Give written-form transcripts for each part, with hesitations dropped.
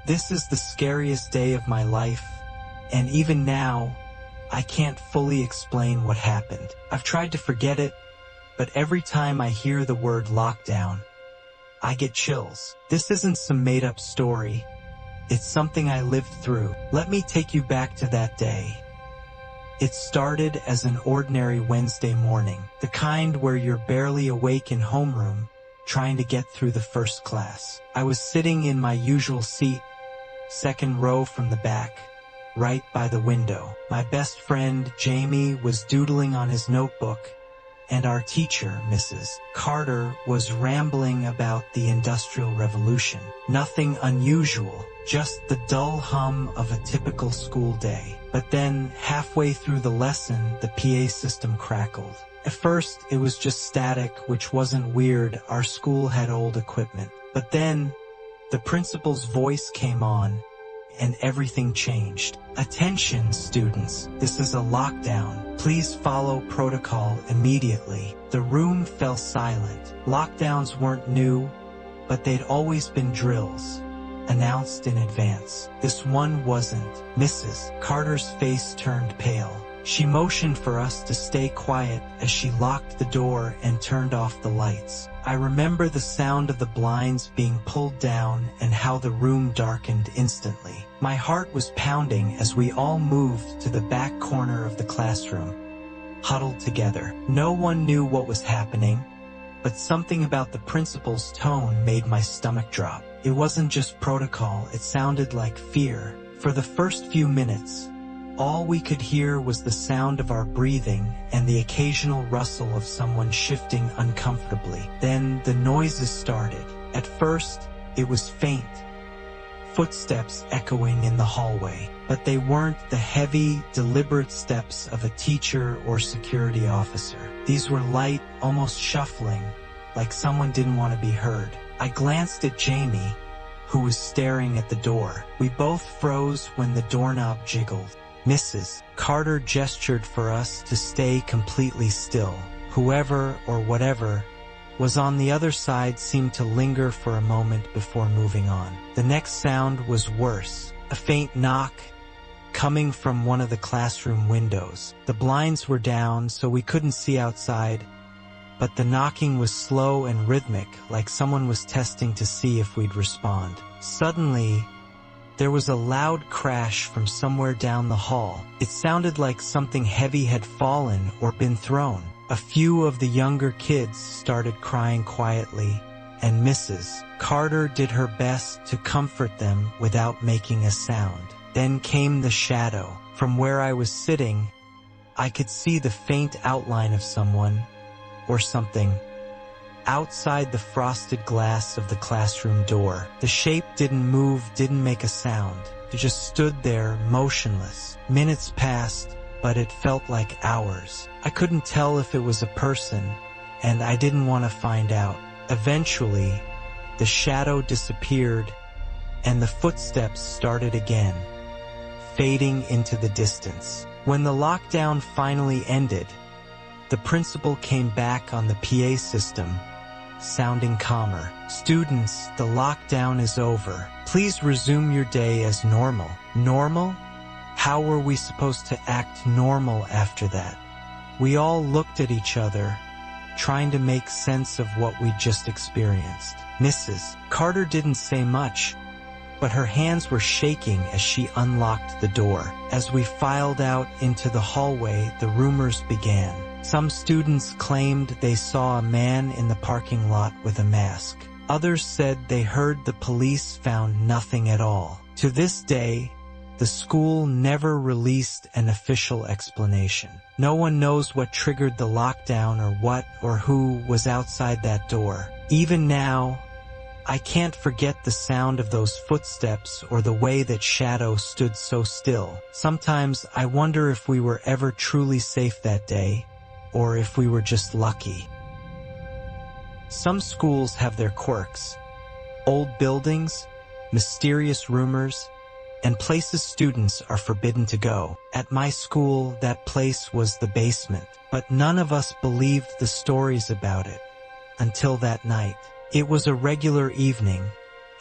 This is the scariest day of my life, and even now, I can't fully explain what happened. I've tried to forget it, but every time I hear the word lockdown, I get chills. This isn't some made-up story. It's something I lived through. Let me take you back to that day. It started as an ordinary Wednesday morning, the kind where you're barely awake in homeroom, trying to get through the first class. I was sitting in my usual seat, second row from the back, right by the window. My best friend, Jamie, was doodling on his notebook, and our teacher, Mrs. Carter, was rambling about the Industrial Revolution. Nothing unusual, just the dull hum of a typical school day. But then, halfway through the lesson, the PA system crackled. At first, it was just static, which wasn't weird. Our school had old equipment. But then, the principal's voice came on, and everything changed. Attention, students. This is a lockdown. Please follow protocol immediately. The room fell silent. Lockdowns weren't new, but they'd always been drills, announced in advance. This one wasn't. Mrs. Carter's face turned pale. She motioned for us to stay quiet as she locked the door and turned off the lights. I remember the sound of the blinds being pulled down and how the room darkened instantly. My heart was pounding as we all moved to the back corner of the classroom, huddled together. No one knew what was happening, but something about the principal's tone made my stomach drop. It wasn't just protocol, it sounded like fear. For the first few minutes, all we could hear was the sound of our breathing and the occasional rustle of someone shifting uncomfortably. Then the noises started. At first, it was faint, footsteps echoing in the hallway, but they weren't the heavy, deliberate steps of a teacher or security officer. These were light, almost shuffling, like someone didn't want to be heard. I glanced at Jamie, who was staring at the door. We both froze when the doorknob jiggled. Mrs. Carter gestured for us to stay completely still. Whoever or whatever was on the other side seemed to linger for a moment before moving on. The next sound was worse, a faint knock coming from one of the classroom windows. The blinds were down, so we couldn't see outside, but the knocking was slow and rhythmic, like someone was testing to see if we'd respond. Suddenly, there was a loud crash from somewhere down the hall. It sounded like something heavy had fallen or been thrown. A few of the younger kids started crying quietly, and Mrs. Carter did her best to comfort them without making a sound. Then came the shadow. From where I was sitting, I could see the faint outline of someone or something outside the frosted glass of the classroom door. The shape didn't move, didn't make a sound. It just stood there, motionless. Minutes passed, but it felt like hours. I couldn't tell if it was a person, and I didn't want to find out. Eventually, the shadow disappeared, and the footsteps started again, fading into the distance. When the lockdown finally ended, the principal came back on the PA system, sounding calmer. Students, the lockdown is over. Please resume your day as normal. Normal? How were we supposed to act normal after that? We all looked at each other, trying to make sense of what we'd just experienced. Mrs. Carter didn't say much, but her hands were shaking as she unlocked the door. As we filed out into the hallway, the rumors began. Some students claimed they saw a man in the parking lot with a mask. Others said they heard the police found nothing at all. To this day, the school never released an official explanation. No one knows what triggered the lockdown or what or who was outside that door. Even now, I can't forget the sound of those footsteps or the way that shadow stood so still. Sometimes I wonder if we were ever truly safe that day, or if we were just lucky. Some schools have their quirks. Old buildings, mysterious rumors, and places students are forbidden to go. At my school, that place was the basement, but none of us believed the stories about it until that night. It was a regular evening,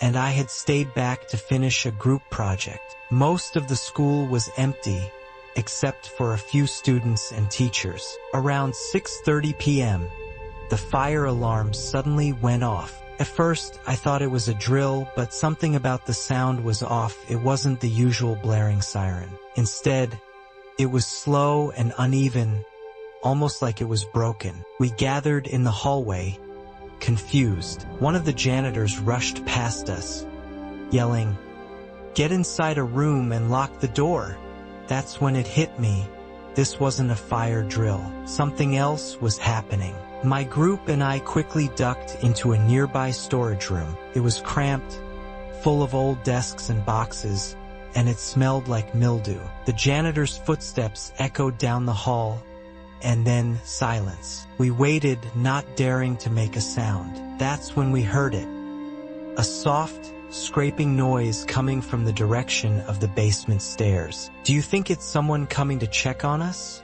and I had stayed back to finish a group project. Most of the school was empty, except for a few students and teachers. Around 6:30 p.m., the fire alarm suddenly went off. At first, I thought it was a drill, but something about the sound was off. It wasn't the usual blaring siren. Instead, it was slow and uneven, almost like it was broken. We gathered in the hallway, confused. One of the janitors rushed past us, yelling, "Get inside a room and lock the door." That's when it hit me. This wasn't a fire drill. Something else was happening. My group and I quickly ducked into a nearby storage room. It was cramped, full of old desks and boxes, and it smelled like mildew. The janitor's footsteps echoed down the hall, and then silence. We waited, not daring to make a sound. That's when we heard it. A soft, scraping noise coming from the direction of the basement stairs. "Do you think it's someone coming to check on us?"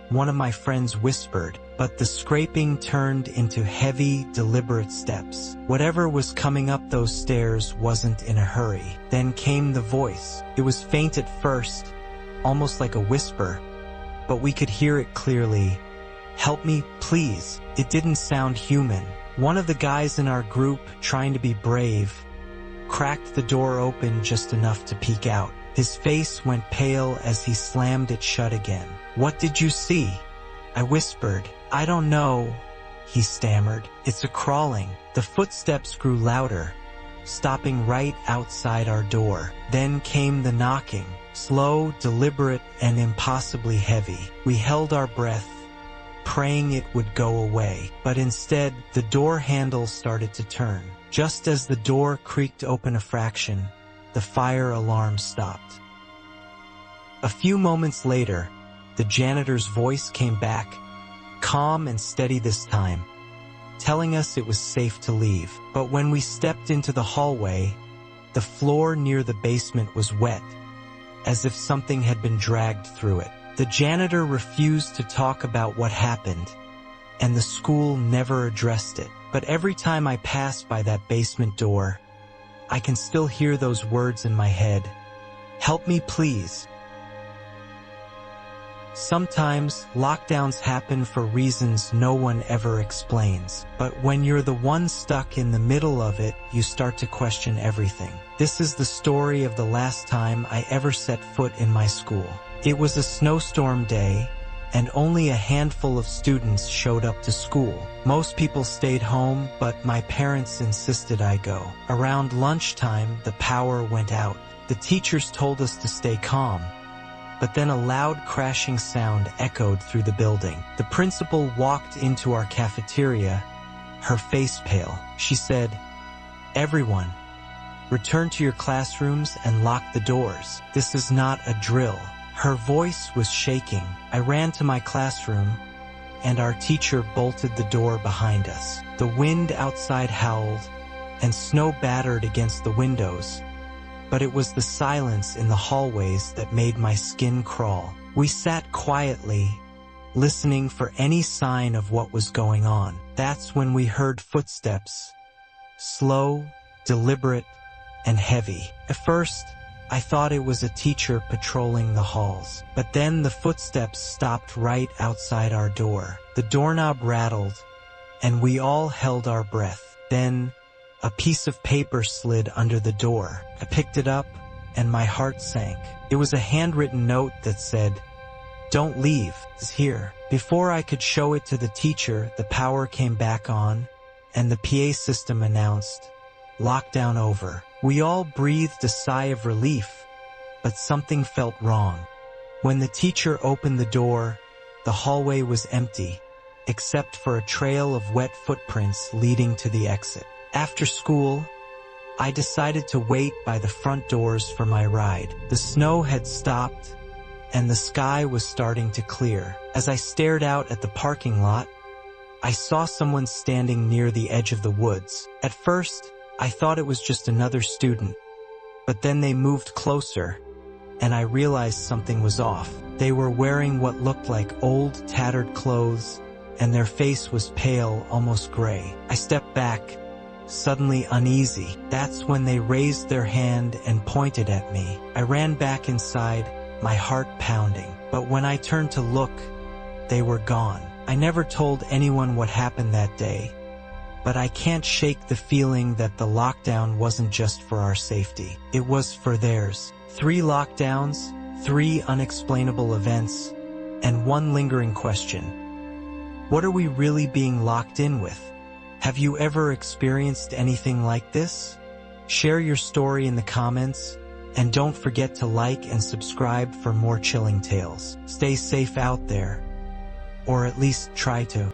one of my friends whispered, but the scraping turned into heavy, deliberate steps. Whatever was coming up those stairs wasn't in a hurry. Then came the voice. It was faint at first, almost like a whisper, but we could hear it clearly. "Help me, please." It didn't sound human. One of the guys in our group, trying to be brave, cracked the door open just enough to peek out. His face went pale as he slammed it shut again. "What did you see?" I whispered. "I don't know," he stammered. "It's a crawling." The footsteps grew louder, stopping right outside our door. Then came the knocking, slow, deliberate, and impossibly heavy. We held our breath, praying it would go away. But instead, the door handle started to turn. Just as the door creaked open a fraction, the fire alarm stopped. A few moments later, the janitor's voice came back, calm and steady this time, telling us it was safe to leave. But when we stepped into the hallway, the floor near the basement was wet, as if something had been dragged through it. The janitor refused to talk about what happened, and the school never addressed it. But every time I pass by that basement door, I can still hear those words in my head. "Help me, please." Sometimes lockdowns happen for reasons no one ever explains. But when you're the one stuck in the middle of it, you start to question everything. This is the story of the last time I ever set foot in my school. It was a snowstorm day, and only a handful of students showed up to school. Most people stayed home, but my parents insisted I go. Around lunchtime, the power went out. The teachers told us to stay calm, but then a loud crashing sound echoed through the building. The principal walked into our cafeteria, her face pale. She said, "Everyone, return to your classrooms and lock the doors. This is not a drill." Her voice was shaking. I ran to my classroom, and our teacher bolted the door behind us. The wind outside howled, and snow battered against the windows, but it was the silence in the hallways that made my skin crawl. We sat quietly, listening for any sign of what was going on. That's when we heard footsteps, slow, deliberate, and heavy. At first, I thought it was a teacher patrolling the halls. But then the footsteps stopped right outside our door. The doorknob rattled, and we all held our breath. Then, a piece of paper slid under the door. I picked it up, and my heart sank. It was a handwritten note that said, "Don't leave, it's here." Before I could show it to the teacher, the power came back on, and the PA system announced, "Lockdown over." We all breathed a sigh of relief, but something felt wrong. When the teacher opened the door, the hallway was empty, except for a trail of wet footprints leading to the exit. After school, I decided to wait by the front doors for my ride. The snow had stopped, and the sky was starting to clear. As I stared out at the parking lot, I saw someone standing near the edge of the woods. At first, I thought it was just another student, but then they moved closer, and I realized something was off. They were wearing what looked like old, tattered clothes, and their face was pale, almost gray. I stepped back, suddenly uneasy. That's when they raised their hand and pointed at me. I ran back inside, my heart pounding. But when I turned to look, they were gone. I never told anyone what happened that day, but I can't shake the feeling that the lockdown wasn't just for our safety. It was for theirs. 3 lockdowns, 3 unexplainable events, and 1 lingering question. What are we really being locked in with? Have you ever experienced anything like this? Share your story in the comments, and don't forget to like and subscribe for more chilling tales. Stay safe out there, or at least try to.